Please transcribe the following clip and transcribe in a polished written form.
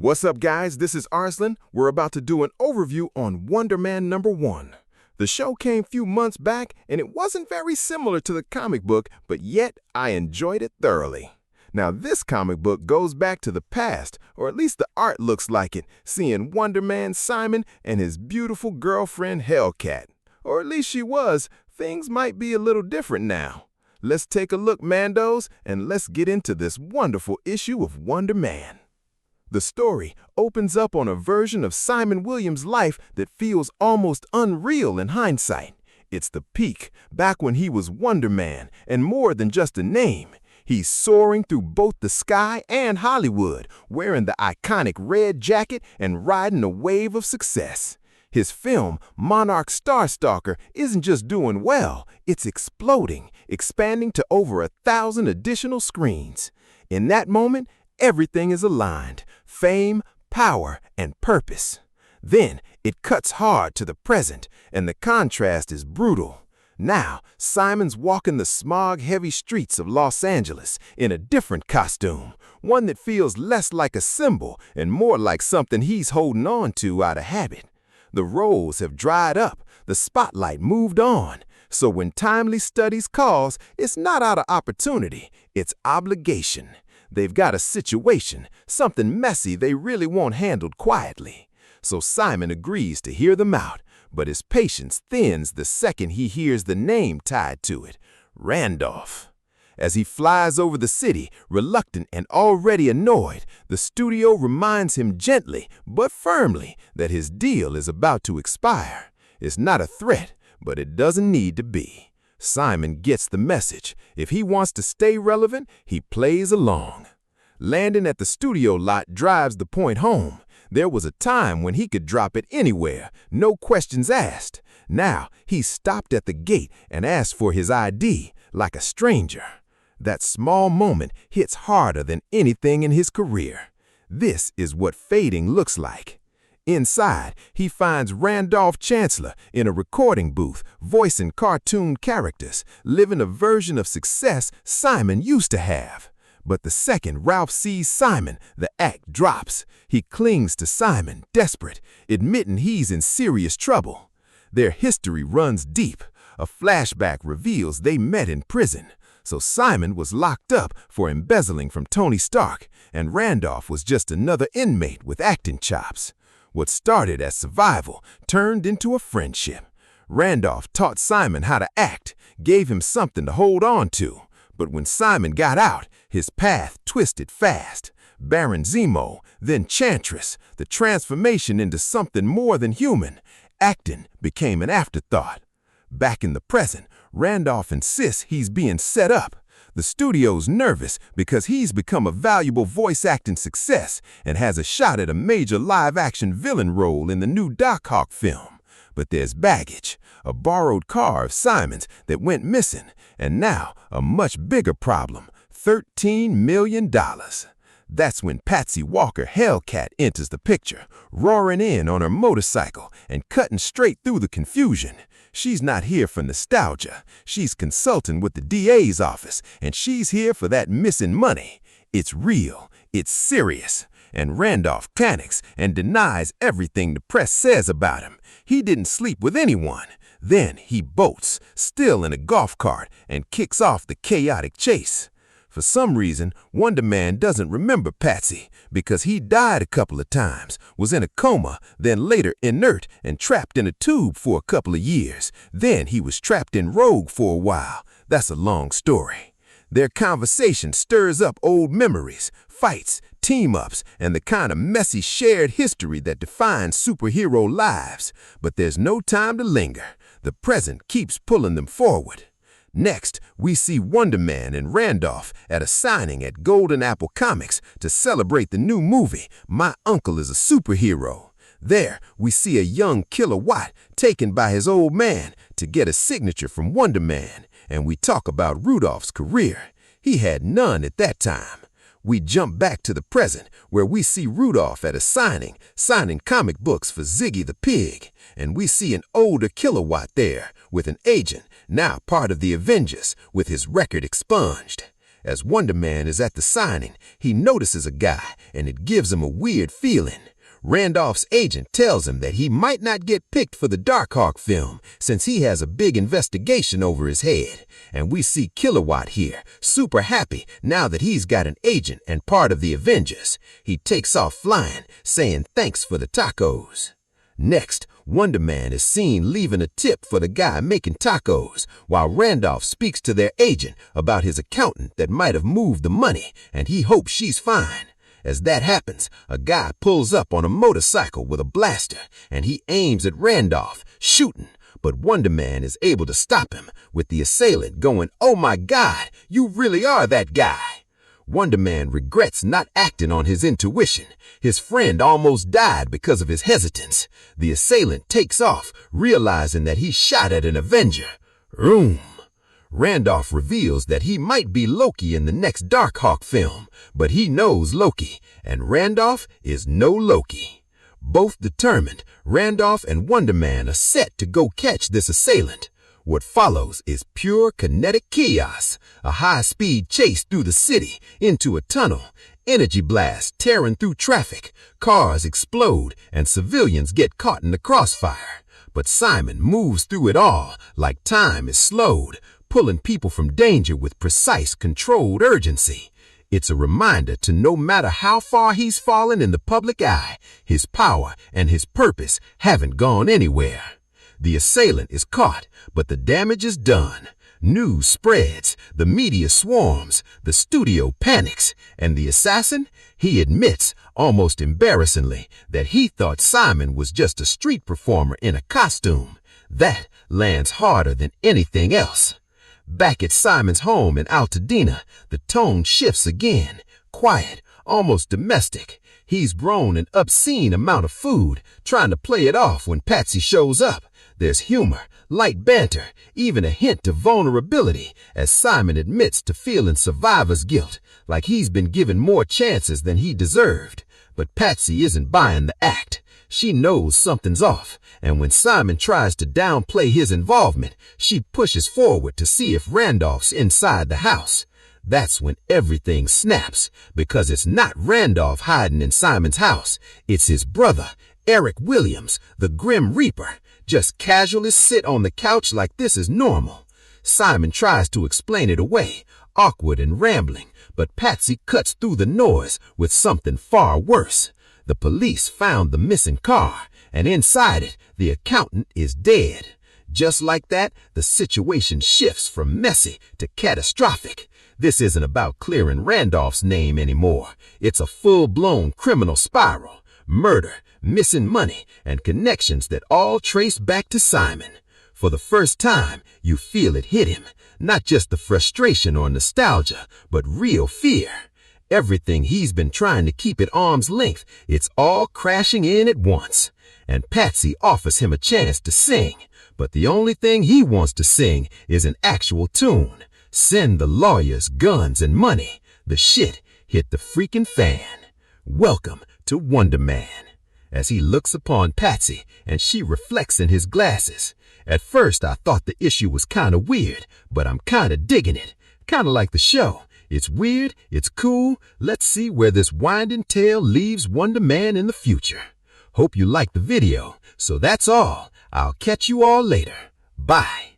What's up, guys? This is Arslan. We're about to do an overview on Wonder Man #1. The show came a few months back, and it wasn't very similar to the comic book, but yet I enjoyed it thoroughly. Now, this comic book goes back to the past, or at least the art looks like it, seeing Wonder Man Simon and his beautiful girlfriend Hellcat. Or at least she was. Things might be a little different now. Let's take a look, Mandos, and let's get into this wonderful issue of Wonder Man. The story opens up on a version of Simon Williams' life that feels almost unreal in hindsight. It's the peak, back when he was Wonder Man, and more than just a name. He's soaring through both the sky and Hollywood, wearing the iconic red jacket and riding a wave of success. His film, Monarch Starstalker, isn't just doing well, it's exploding, expanding to over 1,000 additional screens. In that moment, everything is aligned: fame, power, and purpose. Then it cuts hard to the present, and the contrast is brutal. Now, Simon's walking the smog-heavy streets of Los Angeles in a different costume, one that feels less like a symbol and more like something he's holding on to out of habit. The roles have dried up, the spotlight moved on. So when Timely Studies calls, it's not out of opportunity, it's obligation. They've got a situation, something messy they really want handled quietly. So Simon agrees to hear them out, but his patience thins the second he hears the name tied to it: Randolph. As he flies over the city, reluctant and already annoyed, the studio reminds him gently but firmly that his deal is about to expire. It's not a threat, but it doesn't need to be. Simon gets the message. If he wants to stay relevant, he plays along. Landing at the studio lot drives the point home. There was a time when he could drop it anywhere, no questions asked. Now, he's stopped at the gate and asked for his ID, like a stranger. That small moment hits harder than anything in his career. This is what fading looks like. Inside, he finds Randolph Chancellor in a recording booth, voicing cartoon characters, living a version of success Simon used to have. But the second Ralph sees Simon, the act drops. He clings to Simon, desperate, admitting he's in serious trouble. Their history runs deep. A flashback reveals they met in prison. So Simon was locked up for embezzling from Tony Stark, and Randolph was just another inmate with acting chops. What started as survival turned into a friendship. Randolph taught Simon how to act, gave him something to hold on to. But when Simon got out, his path twisted fast. Baron Zemo, then Chantress, the transformation into something more than human. Acting became an afterthought. Back in the present, Randolph insists he's being set up. The studio's nervous because he's become a valuable voice acting success and has a shot at a major live-action villain role in the new Doc Ock film. But there's baggage, a borrowed car of Simon's that went missing, and now a much bigger problem: $13 million. That's when Patsy Walker Hellcat enters the picture, roaring in on her motorcycle and cutting straight through the confusion. She's not here for nostalgia. She's consulting with the DA's office, and she's here for that missing money. It's real. It's serious. And Randolph panics and denies everything the press says about him. He didn't sleep with anyone. Then he bolts, still in a golf cart, and kicks off the chaotic chase. For some reason, Wonder Man doesn't remember Patsy because he died a couple of times, was in a coma, then later inert and trapped in a tube for a couple of years. Then he was trapped in Rogue for a while. That's a long story. Their conversation stirs up old memories, fights, team-ups, and the kind of messy shared history that defines superhero lives. But there's no time to linger. The present keeps pulling them forward. Next, we see Wonder Man and Randolph at a signing at Golden Apple Comics to celebrate the new movie, My Uncle is a Superhero. There, we see a young Killer Watt taken by his old man to get a signature from Wonder Man, and we talk about Rudolph's career. He had none at that time. We jump back to the present, where we see Rudolph at a signing comic books for Ziggy the Pig, and we see an older Killer Watt there with an agent, now part of the Avengers, with his record expunged. As Wonder Man is at the signing, he notices a guy, and it gives him a weird feeling. Randolph's agent tells him that he might not get picked for the Darkhawk film since he has a big investigation over his head. And we see Kilowatt here, super happy now that he's got an agent and part of the Avengers. He takes off flying, saying thanks for the tacos. Next, Wonder Man is seen leaving a tip for the guy making tacos, while Randolph speaks to their agent about his accountant that might have moved the money, and he hopes she's fine. As that happens, a guy pulls up on a motorcycle with a blaster, and he aims at Randolph, shooting, but Wonder Man is able to stop him, with the assailant going, "Oh my God, you really are that guy." Wonder Man regrets not acting on his intuition. His friend almost died because of his hesitance. The assailant takes off, realizing that he shot at an Avenger. Room. Randolph reveals that he might be Loki in the next Darkhawk film, but he knows Loki, and Randolph is no Loki. Both determined, Randolph and Wonder Man are set to go catch this assailant. What follows is pure kinetic chaos, a high-speed chase through the city, into a tunnel, energy blasts tearing through traffic, cars explode, and civilians get caught in the crossfire. But Simon moves through it all like time is slowed, pulling people from danger with precise, controlled urgency. It's a reminder to no matter how far he's fallen in the public eye, his power and his purpose haven't gone anywhere. The assailant is caught, but the damage is done. News spreads, the media swarms, the studio panics, and the assassin, he admits, almost embarrassingly, that he thought Simon was just a street performer in a costume. That lands harder than anything else. Back at Simon's home in out.The, the tone shifts again, quiet, almost domestic. He's grown an obscene amount of food, trying to play it off when Patsy shows up. There's humor, light banter, even a hint of vulnerability as Simon admits to feeling survivor's guilt, like he's been given more chances than he deserved. But Patsy isn't buying the act. She knows something's off, and when Simon tries to downplay his involvement, she pushes forward to see if Randolph's inside the house. That's when everything snaps, because it's not Randolph hiding in Simon's house. It's his brother, Eric Williams, the Grim Reaper, just casually sit on the couch like this is normal. Simon tries to explain it away, awkward and rambling, but Patsy cuts through the noise with something far worse. The police found the missing car, and inside it, the accountant is dead. Just like that, the situation shifts from messy to catastrophic. This isn't about clearing Randolph's name anymore. It's a full-blown criminal spiral. Murder, missing money, and connections that all trace back to Simon. For the first time, you feel it hit him. Not just the frustration or nostalgia, but real fear. Everything he's been trying to keep at arm's length, it's all crashing in at once. And Patsy offers him a chance to sing, but the only thing he wants to sing is an actual tune. Send the lawyers guns and money. The shit hit the freaking fan. Welcome to Wonder Man. As he looks upon Patsy and she reflects in his glasses. At first I thought the issue was kinda weird, but I'm kinda digging it. Kinda like the show. It's weird, it's cool. Let's see where this winding tale leaves Wonder Man in the future. Hope you liked the video. So that's all. I'll catch you all later. Bye.